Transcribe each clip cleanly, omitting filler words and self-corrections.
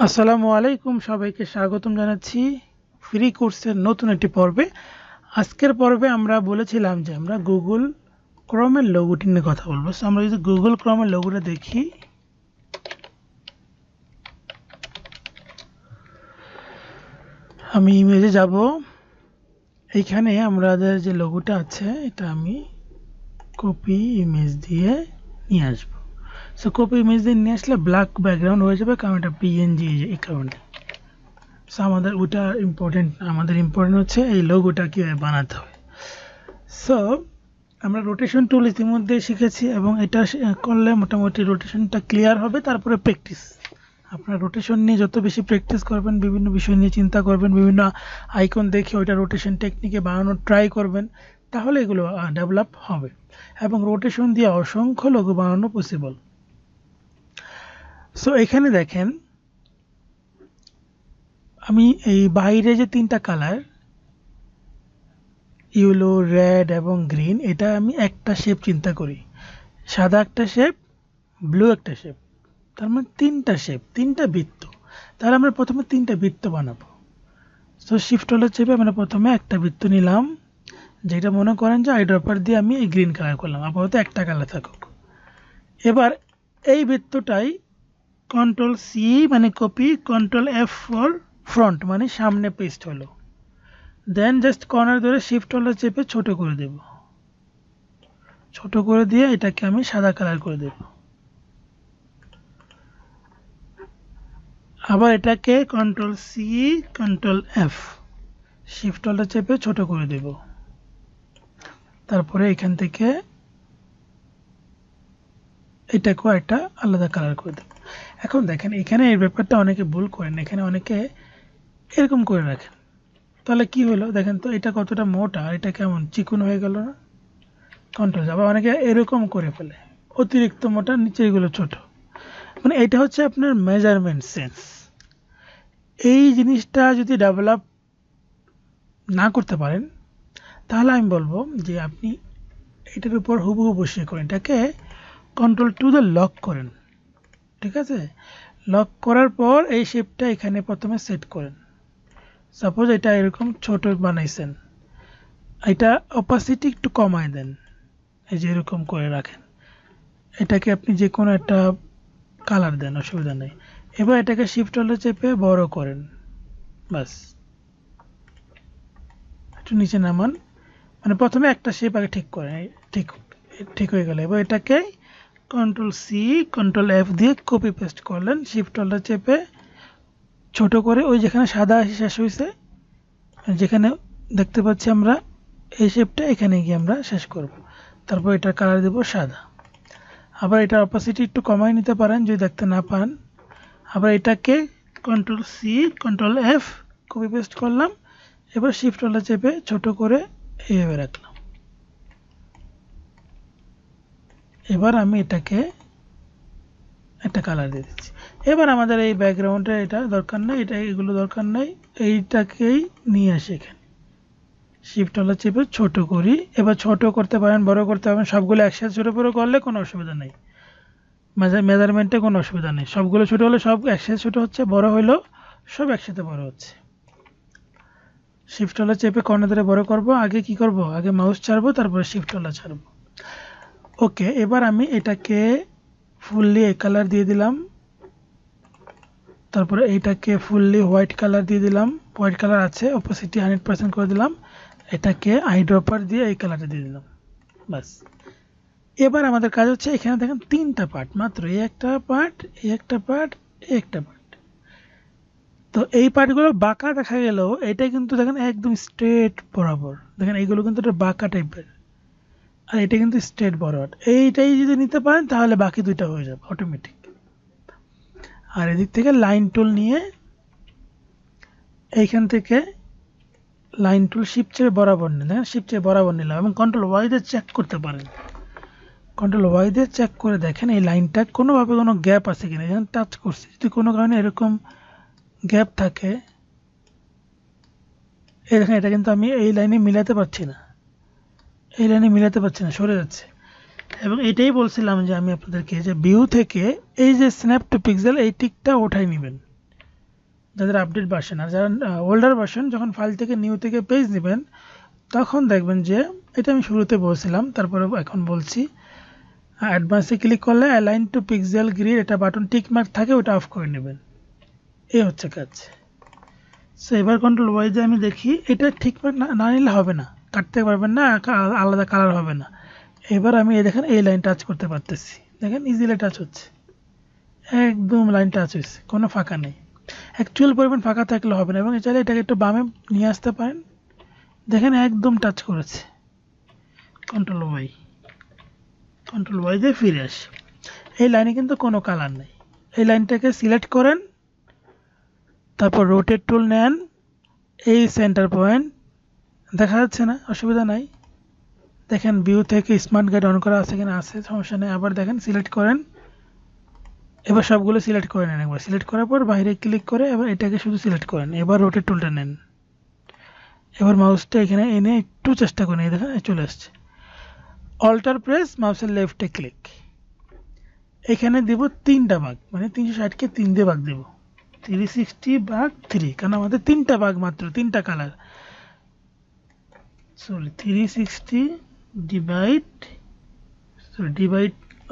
আসসালামু আলাইকুম, সবাইকে স্বাগতম জানাচ্ছি ফ্রি কোর্সের নতুন একটি পর্বে। আজকের পর্বে আমরা বলেছিলাম যে আমরা গুগল ক্রোমের লোগোটি নিয়ে কথা বলবো। সো আমরা যদি গুগল ক্রোমের লোগোটা দেখি, আমি ইমেজে যাব। এইখানে আমাদের যে লোগোটা আছে এটা আমি কপি ইমেজ দিয়ে নিয়ে আসবো। সো কপি ইমেজ দিয়ে নিয়ে আসলে ব্ল্যাক ব্যাকগ্রাউন্ড হয়ে যাবে, কারণ এটা পিএনজি অ্যাকাউন্টে। সো আমাদের ওটা ইম্পর্টেন্ট, আমাদের ইম্পর্টেন্ট হচ্ছে এই লোগোটা কীভাবে বানাতে হয়। সো আমরা রোটেশন টুল ইতিমধ্যে শিখেছি এবং এটা করলে মোটামুটি রোটেশনটা ক্লিয়ার হবে। তারপরে প্র্যাকটিস, আপনার রোটেশন নিয়ে যত বেশি প্র্যাকটিস করবেন, বিভিন্ন বিষয় নিয়ে চিন্তা করবেন, বিভিন্ন আইকন দেখে ওইটা রোটেশন টেকনিকে বানানোর ট্রাই করবেন, তাহলে এগুলো ডেভেলপ হবে এবং রোটেশন দিয়ে অসংখ্য লোগো বানানো পসিবল। সো এখানে দেখেন, আমি এই বাইরে যে তিনটা কালার ইয়েলো, রেড এবং গ্রিন, এটা আমি একটা শেপ চিন্তা করি। সাদা একটা শেপ, ব্লু একটা শেপ, তার মানে তিনটা শেপ, তিনটা বৃত্ত। তাহলে আমরা প্রথমে তিনটা বৃত্ত বানাবো। সো শিফট হলে চেপে আমরা প্রথমে একটা বৃত্ত নিলাম, যেটা মনে করেন যে আইড্রপার দিয়ে আমি এই গ্রিন কালার করলাম, আপাতত একটা কালার থাকুক। এবার এই বৃত্তটাই কন্ট্রোল সি মানে copy, control F for front মানে সামনে পেস্ট হলো। দেন জাস্ট কর্নার ধরে শিফট হলে চেপে ছোট করে দেব, ছোট করে দিয়ে এটাকে আমি সাদা কালার করে দেব। আবার এটাকে control C control F shift হলে চেপে ছোট করে দেব। তারপরে এখান থেকে এটাকেও একটা আলাদা কালার করে দেব। এখন দেখেন এখানে এই ব্যাপারটা অনেকে ভুল করেন, এখানে অনেকে এরকম করে রাখেন। তাহলে কি হলো দেখেন তো, এটা কতটা মোটা আর এটা কেমন চিকন হয়ে গেল না। কন্ট্রোল, আবার অনেকে এরকম করে ফেলে, অতিরিক্ত মোটা, নিচে এগুলো ছোট। মানে এটা হচ্ছে আপনার মেজারমেন্ট সেন্স। এই জিনিসটা যদি ডেভেলপ না করতে পারেন, তাহলে আমি বলবো যে আপনি এটার উপর হুবহু বসিয়ে করেন, এটাকে কন্ট্রোল টু দ্য লক করেন। ঠিক আছে, লক করার পর এই শেপটা এখানে প্রথমে সেট করেন। সাপোজ এটা এরকম ছোট বানাইছেন, এটা অপাসিটি একটু কমায় দেন, এই যে এরকম করে রাখেন। এটাকে আপনি যে কোনো একটা কালার দেন, অসুবিধা নেই। এবার এটাকে শিফট হলে চেপে বড় করেন, বাস। একটু নিচে নামান, মানে প্রথমে একটা শেপ আগে ঠিক করেন, ঠিক ঠিক হয়ে গেল। এবার এটাকে কন্ট্রোল সি কন্ট্রোল এফ দিয়ে কপি পেস্ট করলেন, শিফট হোল্ডার চেপে ছোট করে ওই যেখানে সাদা শেষ হয়েছে, যেখানে দেখতে পাচ্ছি আমরা এই শেপটা, এখানে গিয়ে আমরা শেষ করব। তারপর এটার কালার দেব সাদা। আবার এটার অপাসিটি একটু কমাই নিতে পারেন যদি দেখতে না পান। আবার এটাকে control C control F copy paste করলাম, এবার শিফট হোল্ডার চেপে ছোট করে এইভাবে রাখলাম। এবার আমি এটাকে একটা কালার দিয়ে দিচ্ছি। এবার আমাদের এই ব্যাকগ্রাউন্ডে এটা দরকার নেই, এটা এগুলো দরকার নেই, এইটাকেই নিয়ে আসি এখানে, শিফট হোল্ডার চেপে ছোট করি। এবার ছোট করতে পারেন, বড় করতে পারেন, সবগুলো একসাথে ছোট বড় করলে কোনো অসুবিধা নেই, মেজারমেন্টে কোনো অসুবিধা নেই। সবগুলো ছোট হলে সব একসাথে ছোট হচ্ছে, বড় হইলেও সব একসাথে বড় হচ্ছে। শিফট হোল্ডার চেপে কর্নার ধরে বড় করব। আগে কি করব, আগে মাউস ছাড়বো, তারপরে শিফট হোল্ডার ছাড়বো। ওকে, এবার আমি এটাকে ফুললি এই কালার দিয়ে দিলাম, তারপরে এইটাকে ফুললি হোয়াইট কালার দিয়ে দিলাম, হোয়াইট কালার আছে, অপোসিটি 100% করে দিলাম। এটাকে আইড্রপার দিয়ে এই কালারটা দিয়ে দিলাম, বাস। এবার আমাদের কাজ হচ্ছে, এখানে দেখেন তিনটা পার্ট মাত্র, এই একটা পার্ট, এই একটা পার্ট, এই একটা পার্ট। তো এই পার্টগুলো বাঁকা দেখা গেলেও এটা কিন্তু দেখেন একদম স্ট্রেট বরাবর, দেখেন এইগুলো কিন্তু একটা বাঁকা টাইপের, আর এটা কিন্তু স্ট্রেট বরাবর। এইটাই যদি নিতে পারেন তাহলে বাকি দুইটা হয়ে যাবে অটোমেটিক। আর এদিক থেকে লাইন টুল নিয়ে এইখান থেকে লাইন টুল শিফট চেয়ে বরাবর নিন, হ্যাঁ শিফট চেয়ে বরাবর নিলাম এবং কন্ট্রোল ওয়াই দিয়ে চেক করতে পারেন। কন্ট্রোল ওয়াই দিয়ে চেক করে দেখেন এই লাইনটা কোনোভাবে কোনো গ্যাপ আছে কিনা, যেখানে টাচ করছি যদি কোনো কারণে এরকম গ্যাপ থাকে, এই দেখেন এটা কিন্তু আমি এই লাইনে মিলাতে পারছি না, এই লাইনে মিলাতে পারছি না, সরে যাচ্ছে। এবং এটাই বলছিলাম যে আমি আপনাদেরকে, যে ভিউ থেকে এই যে স্ন্যাপ টু পিক্সেল এই টিকটা ওঠাই নেবেন, যাদের আপডেট ভার্সন। আর যারা ওল্ডার ভার্সন, যখন ফাইল থেকে নিউ থেকে পেজ নেবেন তখন দেখবেন যে এটা আমি শুরুতে বলছিলাম, তারপরে এখন বলছি, অ্যাডভান্সে ক্লিক করলে অ্যালাইন টু পিক্সেল গ্রিড এটা বাটন টিক মার্ক থাকে, ওটা অফ করে নেবেন। এই হচ্ছে কাজ। সো এবার কন্ট্রোল ওয়াই যে আমি দেখি, এটা ঠিক না নিলে হবে না, কাটতে পারবেন না, আলাদা কালার হবে না। এবার আমি দেখেন এই লাইন টাচ করতে পারতেছি, দেখেন ইজিলি টাচ হচ্ছে, একদম লাইন টাচ হয়েছে, কোনো ফাঁকা নেই। অ্যাকচুয়াল পরিমাণ ফাঁকা থাকলে হবে না, এবং চাইলে এটাকে একটু বামে নিয়ে আসতে পারেন, দেখেন একদম টাচ করেছে। কন্ট্রোল ওয়াই দিয়ে ফিরে আসি। এই লাইনে কিন্তু কোনো কালার নেই। এই লাইনটাকে সিলেক্ট করেন, তারপর রোটেট টুল নেন, এই সেন্টার পয়েন্ট দেখা যাচ্ছে না, অসুবিধা নাই। দেখেন ভিউ থেকে স্মার্ট গাইড অন করা আছে কিনা, আছে, সমস্যা নেই। আবার দেখেন সিলেক্ট করেন, এবার সবগুলো সিলেক্ট করে নেন। একবার সিলেক্ট করার পর বাইরে ক্লিক করে এবার এটাকে শুধু সিলেক্ট করেন। এবার রোটেট টুলটা নেন, এবার মাউসটা এখানে এনে একটু চেষ্টা করেন, এই দেখেন চলে আসছে। অল্টার প্রেস, মাউসের লেফটে ক্লিক, এখানে দিব 3টা ভাগ, মানে 360কে 3 দিয়ে ভাগ দেব, 360 ভাগ 3, কারণ আমাদের 3টা ভাগ মাত্র, 3টা কালার। সরি, 360 ডিভাইড,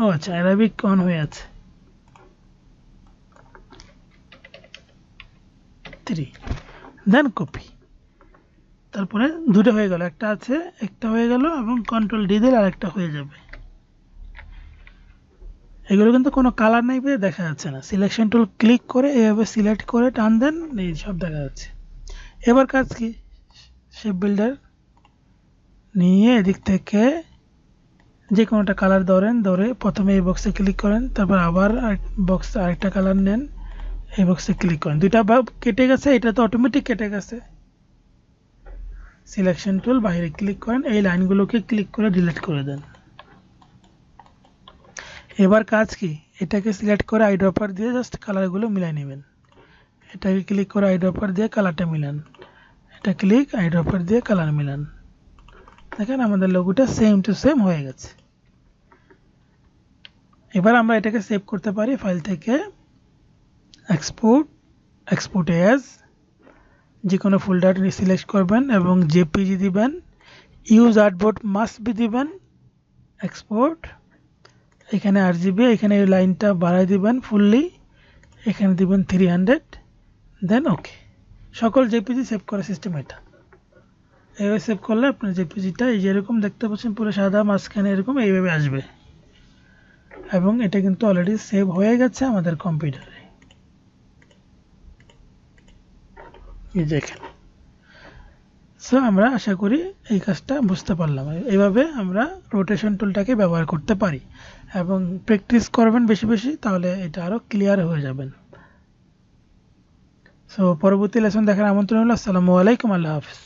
ও আচ্ছা অ্যারাবিক অন হয়ে আছে, 3, দেন কপি। তারপরে দুটো হয়ে গেল, একটা আছে, একটা হয়ে গেল, এবং কন্ট্রোল ডি দিলে আরেকটা হয়ে যাবে। এগুলো কিন্তু কোনো কালার নাই পেয়ে দেখা যাচ্ছে না। সিলেকশন টুল ক্লিক করে এভাবে সিলেক্ট করে টান দেন, এই সব দেখা যাচ্ছে। এবার কাজ কি, শেপ বিল্ডার নিয়ে এদিক থেকে যে কোনোটা কালার ধরে প্রথমে এই বক্সে ক্লিক করেন, তারপর আবার বক্সে আরেকটা কালার নেন, এই বক্সে ক্লিক করেন। দুইটা কেটে গেছে, এটা তো অটোমেটিক কেটে গেছে। সিলেকশন টুল বাইরে ক্লিক করেন, এই লাইনগুলোকে ক্লিক করে ডিলিট করে দেন। এবার কাজ কি, এটাকে সিলেক্ট করে আইড্রপার দিয়ে জাস্ট কালারগুলো মিলাই নেবেন। এটাকে ক্লিক করে আইড্রপার দিয়ে কালারটা মিলান, এটা ক্লিক আইড্রপার দিয়ে কালার মিলান। দেখেন আমাদের লোগোটা সেম টু সেম হয়ে গেছে। এবার আমরা এটাকে সেভ করতে পারি ফাইল থেকে, এক্সপোর্ট এজ, যে কোনো ফোল্ডার সিলেক্ট করবেন এবং জেপিজি দিবেন, ইউজ আর্টবোর্ড মাস্ট বি দিবেন, এক্সপোর্ট, এখানে আরজিবি, এখানে এই লাইনটা বাড়াই দিবেন ফুললি, এখানে দিবেন 300, দেন ওকে। সকল জেপিজি সেভ করার সিস্টেম এটা। এইভাবে সেভ করলে আপনার জেপিজিটা এই যেরকম দেখতে পাচ্ছেন পুরো সাদা, মাঝখানে এরকম এইভাবে আসবে, এবং এটা কিন্তু অলরেডি সেভ হয়ে গেছে আমাদের কম্পিউটারে, এই দেখেন। সো আমরা আশা করি এই কাজটা বুঝতে পারলাম। এইভাবে আমরা রোটেশন টুলটাকে ব্যবহার করতে পারি, এবং প্র্যাকটিস করবেন বেশি বেশি, তাহলে এটা আরও ক্লিয়ার হয়ে যাবেন। সো পরবর্তী লেসন দেখার আমন্ত্রণ হলো। আসসালামু আলাইকুম, আল্লাহ হাফিজ।